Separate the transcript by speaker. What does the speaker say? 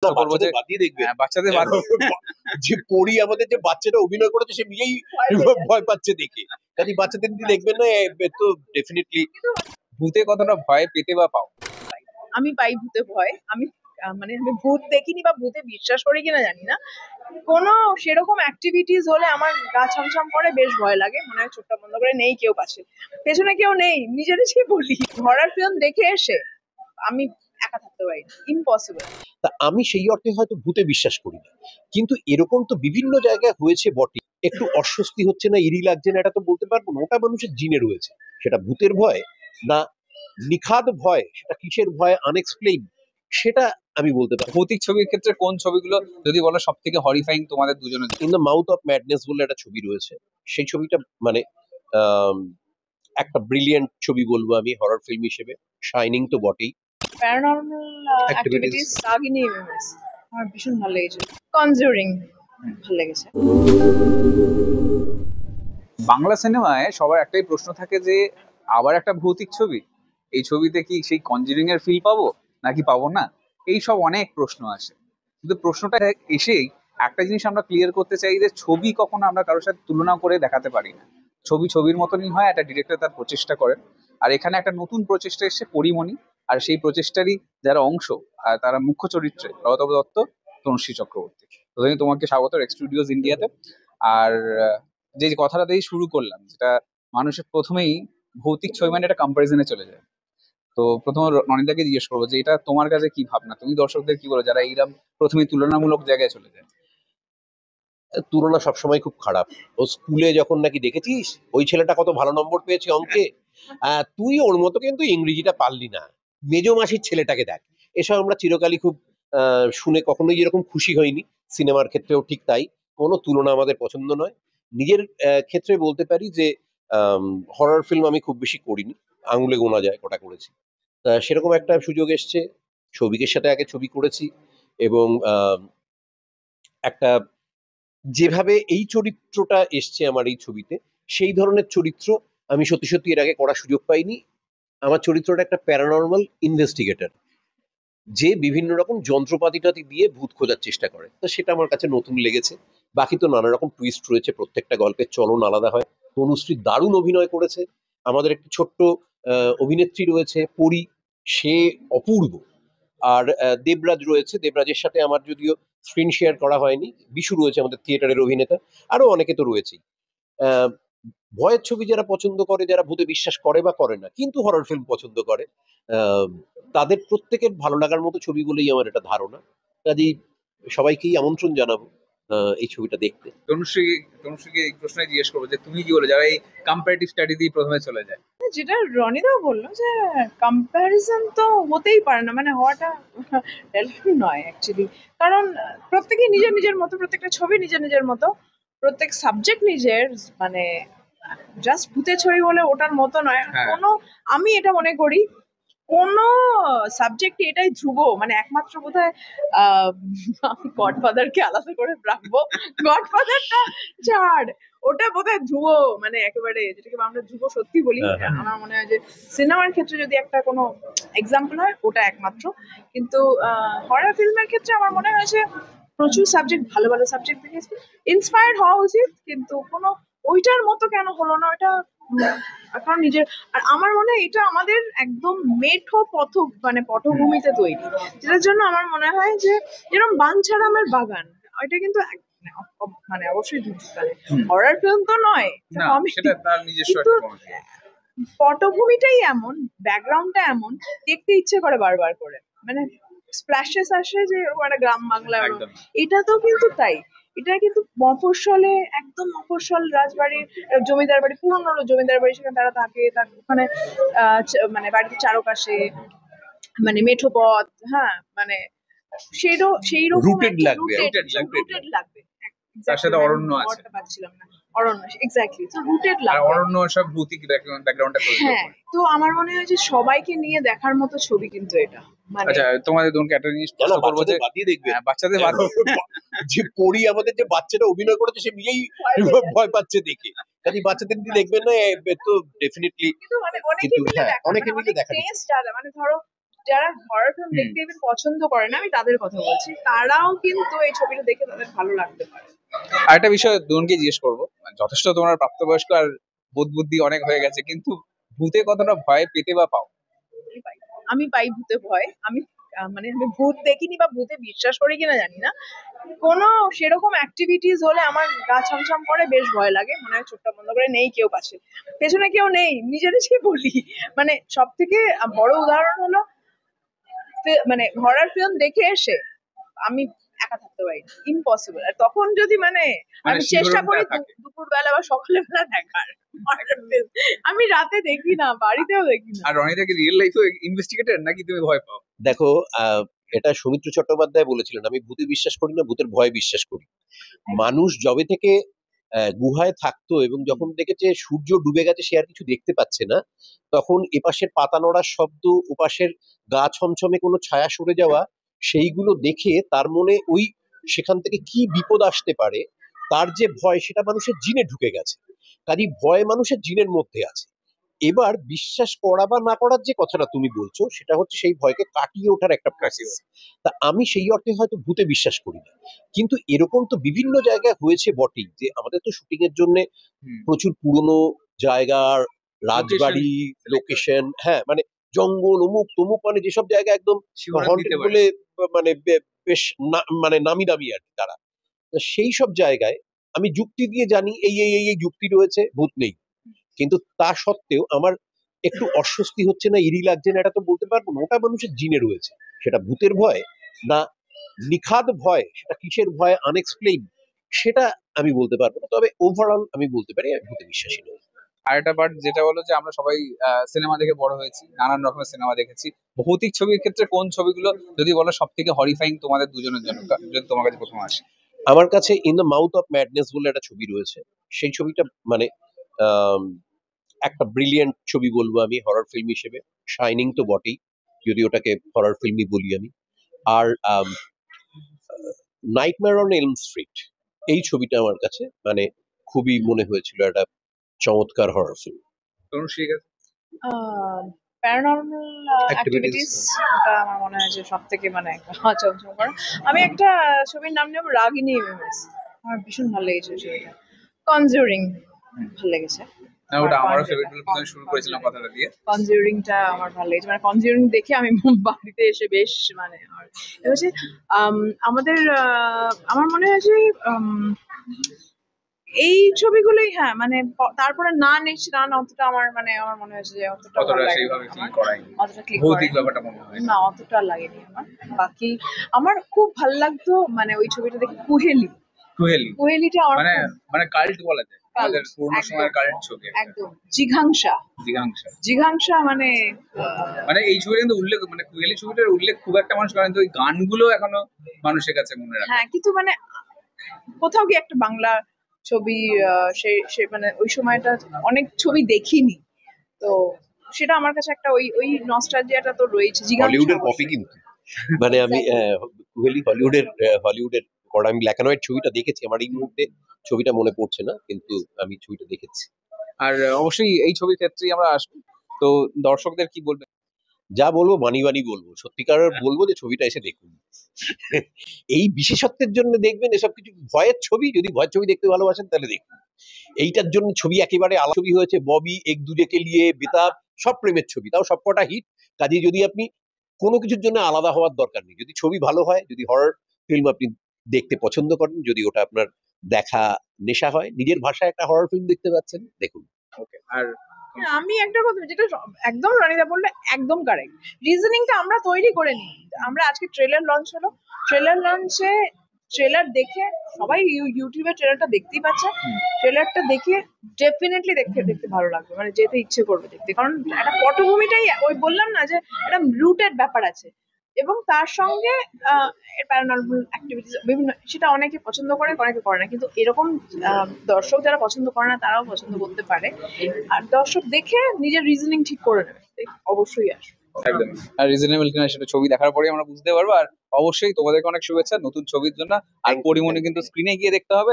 Speaker 1: না,
Speaker 2: করবো যে
Speaker 1: বাচ্চাদের বাদ দিয়ে দেখবেন।
Speaker 2: বাচ্চাদের বাদ
Speaker 1: যে পরি আমাদের যে বাচ্চাটা অভিনয় করেছে সে নিজেই ভয় পাচ্ছে দেখে, কাজে বাচ্চাদের দিয়ে দেখবেন না, তো ডেফিনেটলি।
Speaker 2: ভূতে কতটা ভয় পেতে বা পাও?
Speaker 3: আমি পাই ভূতে ভয়। আমি মানে আমি ভূত দেখিনি বা ভূতে বিশ্বাস করি কিনা জানি না, কোনো সেরকম অ্যাক্টিভিটিস হলে আমার গা ছমছম করে, বেশ ভয় লাগে, মনে হয় চোখটা বন্ধ করে নেই কেউ পাশে, পেছনে কেউ নেই, নিজে নিজেই বলি। হরর ফিল্ম দেখে এসে আমি একা থাকতে পারি না, ইম্পসিবল।
Speaker 1: তা আমি সেই অর্থে হয়তো ভূতে বিশ্বাস করি না, কিন্তু এরকম তো বিভিন্ন জায়গায় হয়েছে বটে। একটু অস্বস্তি হচ্ছে না, ইরি লাগছে না, এটা তো বলতে পারবো না, ওটা মানুষের জিনে রয়েছে। সেটা ভূতের ভয় না নিখাদ ভয়, সেটা কিসের ভয়, আনএক্সপ্লেইন, সেটা আমি বলতে পারবো।
Speaker 2: ভৌতিক ছবির ক্ষেত্রে কোন ছবিগুলো যদি বলো সব থেকে হরিফাইং তোমাদের দুজনের?
Speaker 1: In the mouth of madness বলে একটা ছবি রয়েছে, সেই ছবিটা মানে আম, একটা ব্রিলিয়েন্ট ছবি বলবো আমি হরর ফিল্ম হিসেবে। শাইনিং তো বটেই।
Speaker 3: Paranormal
Speaker 2: Activities.
Speaker 3: অ্যাক্টিভিটিস আগিনি এমএমএস আমার ভীষণ ভালো লেগেছে। কনজুরিং ভালো লেগেছে।
Speaker 2: বাংলা সিনেমায় সবার একটাই প্রশ্ন থাকে যে আবার একটা ভৌতিক ছবি, এই ছবিতে কি সেই কনজিউরিং এর ফিল পাবো নাকি পাবো না, এই সব অনেক প্রশ্ন আসে। কিন্তু প্রশ্নটা এসেই একটা জিনিস আমরা ক্লিয়ার করতে চাই যে ছবি কখনো আমরা কারোর সাথে তুলনা করে দেখাতে পারি না। ছবি ছবির মতনই হয়, একটা ডিরেক্টর তার প্রচেষ্টা করেন। আর এখানে একটা নতুন প্রচেষ্টা এসেছে পরিমণি, আর সেই প্রচেষ্টারই যারা অংশ আর তারা মুখ্য চরিত্রে রতব দত্ত, তনুশ্রী চক্রবর্তী। তো তোমাকে স্বাগত এক্স স্টুডিওজ ইন্ডিয়াতে। আর যে কথাটা দিয়ে শুরু করলাম, যেটা মানুষের প্রথমেই ভৌতিক ছবি মানে একটা কম্পারিজনে চলে যায়। তো প্রথমে রনিদাকে জিজ্ঞেস করবো যে এটা তোমার কাছে কি ভাবনা, তুমি দর্শকদের কি বলো যারা এইরকম প্রথমে তুলনামূলক জায়গায় চলে যায়?
Speaker 1: তুলনা সবসময় খুব খারাপ। ও স্কুলে যখন নাকি দেখেছিস ওই ছেলেটা কত ভালো নম্বর পেয়েছে অঙ্কে, তুই ওর মতো কিন্তু ইংরেজিটা পারলি না, মেজো মাসির ছেলেটাকে দেখ। এসব আমরা চিরকালই খুব শুনে কখনোই এরকম খুশি হয়নি। সিনেমার ক্ষেত্রেও ঠিক তাই, কোনো তুলনা আমাদের পছন্দ নয়। নিজের ক্ষেত্রে বলতে পারি যে হরর ফিল্ম আমি খুব বেশি করিনি, আঙুলে গোনা যায় কটা করেছি। তা সেরকম একটা সুযোগ এসছে, সৌভিকের সাথে আগে ছবি করেছি, এবং একটা যেভাবে এই চরিত্রটা এসছে আমার এই ছবিতে, সেই ধরনের চরিত্র আমি সত্যি সত্যি এর আগে করার সুযোগ পাইনি। আমার চরিত্রটা একটা প্যারানর্মাল ইনভেস্টিগেটর, যে বিভিন্ন রকম যন্ত্রপাতি দিয়ে ভূত খোঁজার চেষ্টা করে। তো সেটা আমার কাছে নতুন লেগেছে। বাকি তো নানা রকম টুইস্ট রয়েছে, প্রত্যেকটা গল্পের চলন আলাদা হয়। তনুশ্রী দারুণ অভিনয় করেছে। আমাদের একটি ছোট্ট অভিনেত্রী রয়েছে পরি, সে অপূর্ব। আর দেবরাজ রয়েছে, দেবরাজের সাথে আমার যদিও স্ক্রিন শেয়ার করা হয়নি। বিশু রয়েছে আমাদের থিয়েটারের অভিনেতা, আরো অনেকে তো রয়েছেই। আহ, ভয়ের ছবি যারা পছন্দ করে, যারা ভূতে বিশ্বাস করে বা করে না কিন্তু হরর ফিল্ম পছন্দ করে, আহ, তাদের প্রত্যেকের ভালো লাগার মতো ছবি বলেই আমার এটা ধারণা। কাজেই সবাইকেই আমন্ত্রণ জানাবো এই ছবিটা দেখতে।
Speaker 2: তনুশ্রীকে এই প্রশ্নই জিজ্ঞেস করবো যে তুমি কি বলো যারা এই কম্পারেটিভ স্টাডি দিয়ে প্রথমে চলে যায়?
Speaker 3: যেটা রনিদাও বললো যে কম্প্যারিজন তো হতেই পারে না, মানে হওয়াটা রেলেভেন্ট নয় অ্যাকচুয়ালি। কারণ প্রত্যেকেই নিজের নিজের মতো, প্রত্যেকটা ছবি নিজের নিজের মতো, প্রত্যেক সাবজেক্ট নিজের, মানে জাস্ট ভূতের ছবি বলে ওটার মতো নয় কোনো। আমি এটা মনে করি কোন সাবজেক্ট এটাই ধ্রুব, মানে একমাত্র বোধহয় আমি গডফাদারকে আলাদা করে রাখবো, গডফাদারটা ছাড়, ওটা বোধহয় ধ্রুব, মানে একেবারে যেটাকে আমরা ধ্রুব সত্যি বলি। আমার মনে হয় যে সিনেমার ক্ষেত্রে যদি একটা কোনো এক্সাম্পল হয় ওটা একমাত্র। কিন্তু হরর ফিল্মের ক্ষেত্রে আমার মনে হয় যে প্রচুর সাবজেক্ট, ভালো ভালো সাবজেক্ট দেখেছি, ইন্সপায়ার্ড হওয়া উচিত, কিন্তু কোনো ওইটার মতো কেন হলো না ওটা এখন নিজের। আর আমার মনে হয় এটা আমাদের একদম মেঠো পথ, মানে পটভূমিতে তৈরি, যেটার জন্য আমার মনে হয় যে যেরকম বাঞ্ছারামের বাগান, ওইটা কিন্তু মানে অবশ্যই ধূমকালে হরর ফিল্ম তো নয়, কিন্তু পটভূমিটাই এমন, ব্যাকগ্রাউন্ডটা এমন, দেখতে ইচ্ছে করে বারবার করে, মানে স্প্ল্যাশেস আসে যে মানে গ্রাম বাংলা, এটা তো কিন্তু তাই। এটা কিন্তু মফস্বলে, একদম মফস্বল রাজবাড়ির জমিদার বাড়ি, পুরনো জমিদার বাড়ি, সেখানে তারা থাকে, তার ওখানে মানে বাড়ির চারপাশে মানে মেঠো পথ, হ্যাঁ, মানে সেইরকম
Speaker 2: রুটেড লাগবে।
Speaker 3: তার সাথে অরণ্য আছে, পাচ্ছিলাম না, অরণ্য, এক্স্যাক্টলি, তো রুটেড লাগবে,
Speaker 2: অরণ্য সব ভৌতিক ব্যাকগ্রাউন্ডটা করে।
Speaker 3: হ্যাঁ, তো আমার মনে হয় যে সবাইকে নিয়ে দেখার মতো ছবি কিন্তু এটা।
Speaker 2: আচ্ছা, তোমাদের দুজনকে একটা জিনিস প্রশ্ন করবো যে
Speaker 1: বাদ দিয়ে দেখবেন,
Speaker 2: বাচ্চাদের বাদ
Speaker 1: যে পরি আমাদের যে বাচ্চাটা অভিনয় করেছে সে নিজেই ভয় পাচ্ছে দেখে, কাজে বাচ্চাদের দিয়ে দেখবেন না, তো ডেফিনেটলি।
Speaker 3: কিন্তু মানে অনেকে মিলে দেখা, মানে ধরো যারা হরর ফিল্ম দেখতে even পছন্দ করে না, আমি তাদের কথা বলছি, তারাও কিন্তু এই ছবিটা দেখে তাদের ভালো লাগতে পারে।
Speaker 2: আরেকটা বিষয় দুজনকে জিজ্ঞেস করবো, যথেষ্ট তোমার প্রাপ্তবয়স্ক আর বোধ বুদ্ধি অনেক হয়ে গেছে, কিন্তু ভূতে কতটা ভয় পেতে বা পাও?
Speaker 3: আমি পাই ভূতে ভয়। আমি মানে আমি ভূত দেখিনি বা ভূতে বিশ্বাস করি কিনা জানি না, কোনো সেরকম অ্যাক্টিভিটিস হলে আমার গা ছমছম করে, বেশ ভয় লাগে, মনে হয় চোখটা বন্ধ করে নেই কেউ পাশে, পেছনে কেউ নেই, নিজে নিজেই বলি। মানে সব থেকে বড় উদাহরণ হলো মানে হরর ফিল্ম দেখে এসে আমি একা থাকতে পারি, ইম্পসিবল। আর তখন যদি মানে আমি চেষ্টা করি দুপুর বেলা বা সকালে বেলা দেখার horror film, আমি রাতে দেখি না, বাড়িতেও দেখি না।
Speaker 2: আর রনিদা কি রিয়েল লাইফে ইনভেস্টিগেটর নাকি তুমি ভয় পাও?
Speaker 1: দেখো, এটা সৌমিত্র চট্টোপাধ্যায় বলেছিলেন, আমি ভূতে বিশ্বাস করি না, ভূতের ভয় বিশ্বাস করি। মানুষ যবে থেকে গুহায় থাকতো এবং যখন দেখেছে সূর্য ডুবে গেছে, সে আর কিছু দেখতে পাচ্ছে না, তখন এপাশের পাতা নড়ার শব্দ, ওপাশের গা ছমছমে কোনো ছায়া সরে যাওয়া, সেইগুলো দেখে তার মনে ওই সেখান থেকে কি বিপদ আসতে পারে তার যে ভয়, সেটা মানুষের জিনে ঢুকে গেছে। কাজেই ভয় মানুষের জিনের মধ্যে আছে। এবার বিশ্বাস করা বা না করার যে কথাটা তুমি বলছো, সেটা হচ্ছে সেই ভয়কে কাটিয়ে ওঠার একটা প্রসেস। তা আমি সেই অর্থে হয়তো ভূতে বিশ্বাস করি না, কিন্তু এরকম তো বিভিন্ন জায়গায় হয়েছে বটেই, যে আমাদের তো শুটিং এর জন্য প্রচুর পুরনো জায়গার রাজবাড়ি, লোকেশন, হ্যাঁ মানে জঙ্গল, অমুক তমুক, মানে যেসব জায়গা একদম হন্টেড বলে মানে বেশ মানে নামি দামি আর কি তারা। সেই সব জায়গায় আমি যুক্তি দিয়ে জানি এই এই এই যুক্তি রয়েছে, ভূত নেই, কিন্তু তা সত্ত্বেও আমার একটু অস্বস্তি হচ্ছে না, ইরি লাগছে না, এটা তো বলতে পারবো না। ওটা মানুষের জিনে রয়েছে, সেটা ভূতের ভয় না নিখাদ ভয়, সেটা কিসের ভয়, আনএক্সপ্লেইন, সেটা আমি বলতে পারবো না। তবে ওভারঅল আমি বলতে পারি আমি ভূতে বিশ্বাসী নই।
Speaker 2: আরেকটা পার্ট যেটা হলো যে আমরা সবাই সিনেমা দেখে বড় হয়েছি, নানান রকমের সিনেমা দেখেছি। ভৌতিক ছবির ক্ষেত্রে কোন ছবিগুলো যদি বলো সব থেকে হরিফাইং তোমাদের দুজনের জন্য, যদি তোমার কাছে প্রথম আসে?
Speaker 1: আমার কাছে in the mouth of madness বলে একটা ছবি রয়েছে, সেই ছবিটা মানে আম, একটা ব্রিলিয়েন্ট ছবি বলবো আমি হরর ফিল্ম হিসেবে। শাইনিং তো বটেই, যদি ওটাকে হরর ফিল্মই বলি আমি। আর নাইটমেয়ার অন এলম স্ট্রিট, এই ছবিটা আমার কাছে মানে খুবই মনে হয়েছিল একটা চমৎকার হরর ফিল্ম।
Speaker 3: প্যারানর্মাল অ্যাক্টিভিটিস, ওটা আমার মনে হয় যে সব থেকে মানে চমচম করা। আমি একটা ছবির নাম নেব, রাগিনী এমএমএস, আমার ভীষণ ভালো লেগেছে ছবিটা। কনজিউরিং ভালো লেগেছে,
Speaker 2: ওটা আমারও ফেভারিট বলে প্রথমে শুরু করেছিলাম কথাটা দিয়ে।
Speaker 3: কনজিউরিংটা আমার ভালো লেগেছে, মানে কনজিউরিং দেখে আমি বাড়িতে এসে বেশ মানে হচ্ছে আমাদের আমার মনে হয় যে এই ছবিগুলোই, হ্যাঁ মানে তারপরে নান অতটা আমার মানে আমার মনে হয়েছে যে অতটা ক্লিক করেনি, না অতটা লাগেনি আমার। বাকি আমার খুব ভালো লাগতো মানে ওই ছবিটা দেখে, কুহেলিটা আমার
Speaker 2: মানে কাল্ট বলা যায়, আমাদের পুরনো সময়ের কাল্ট ছবি
Speaker 3: একদম। জিঘাংসা মানে
Speaker 2: এই ছবির কিন্তু উল্লেখ, মানে কুহেলি ছবিটার উল্লেখ খুব একটা মানুষ করেন, তো ওই গানগুলো এখনো মানুষের কাছে মনে রাখে।
Speaker 3: হ্যাঁ, কিন্তু মানে কোথাও গিয়ে একটা বাংলা ছবি, সে মানে ওই সময়টা অনেক ছবি দেখিনি, তো সেটা আমার কাছে একটা ওই নস্টালজিয়াটা তো রয়েছে।
Speaker 1: হলিউডের কপি কিন্তু, মানে আমি কুহেলি হলিউডের করা। আমি ব্ল্যাক এন্ড হোয়াইট ছবিটা দেখেছি, আমার এই মুহূর্তে ছবিটা মনে পড়ছে না, কিন্তু আমি ছবিটা দেখেছি।
Speaker 2: আর অবশ্যই এই ছবির ক্ষেত্রেই আমরা আসবো, তো দর্শকদের কি বলবেন?
Speaker 1: যা বলবো বানি বানি বলবো, সত্যিকার বলবো যে ছবিটা এসে দেখুন। এই বিশেষত্বের জন্য দেখবেন এসব কিছু। ভয়ের ছবি, যদি ভয়ের ছবি দেখতে ভালোবাসেন তাহলে দেখুন। এইটার জন্য ছবি একেবারে আলাদা ছবি হয়েছে, ববি, এক দুজেকে লিয়ে, বেতাব, সব প্রেমের ছবি, তাও সবকটা হিট। কাজে যদি আপনি কোনো কিছুর জন্য আলাদা হওয়ার দরকার নেই, যদি ছবি ভালো হয়, যদি হরর ফিল্ম আপনি দেখতে পছন্দ করেন, যদি ওটা আপনার দেখা নেশা হয়, নিজের ভাষায় একটা হরর ফিল্ম দেখতে পাচ্ছেন, দেখুন।
Speaker 2: আর
Speaker 3: আমি একটা কথা যেটা একদম রনিদা বললে একদম কারেক্ট, রিজনিংটা আমরা তৈরি করে নিই। আমরা আজকে ট্রেলার লঞ্চ হলো, ট্রেলার লঞ্চে ট্রেলার দেখে সবাই ইউটিউবে ট্রেলারটা দেখতেই পাচ্ছে, ট্রেলারটা দেখে ডেফিনেটলি দেখতে ভালো লাগবে, মানে যেতে ইচ্ছে করবে দেখতে, কারণ একটা পটভূমিটাই ওই বললাম না যে একটা রুটেড ব্যাপার আছে, এবং তার সঙ্গে প্যারানর্মাল অ্যাক্টিভিটিস বিভিন্ন, সেটা অনেকে পছন্দ করে, অনেকে করে না, কিন্তু এরকম দর্শক যারা পছন্দ করে না তারাও পছন্দ করতে পারে, আর দর্শক দেখে নিজের রিজনিং ঠিক করে নেবে, অবশ্যই আসবে।
Speaker 2: একদম, আর রিজনেবল কিনা সেটা ছবি দেখার পরে আমরা বুঝতে পারবো। আর অবশ্যই তোমাদেরকে অনেক শুভেচ্ছা নতুন ছবির জন্য। আর পরিমণি কিন্তু স্ক্রিনে গিয়ে দেখতে হবে।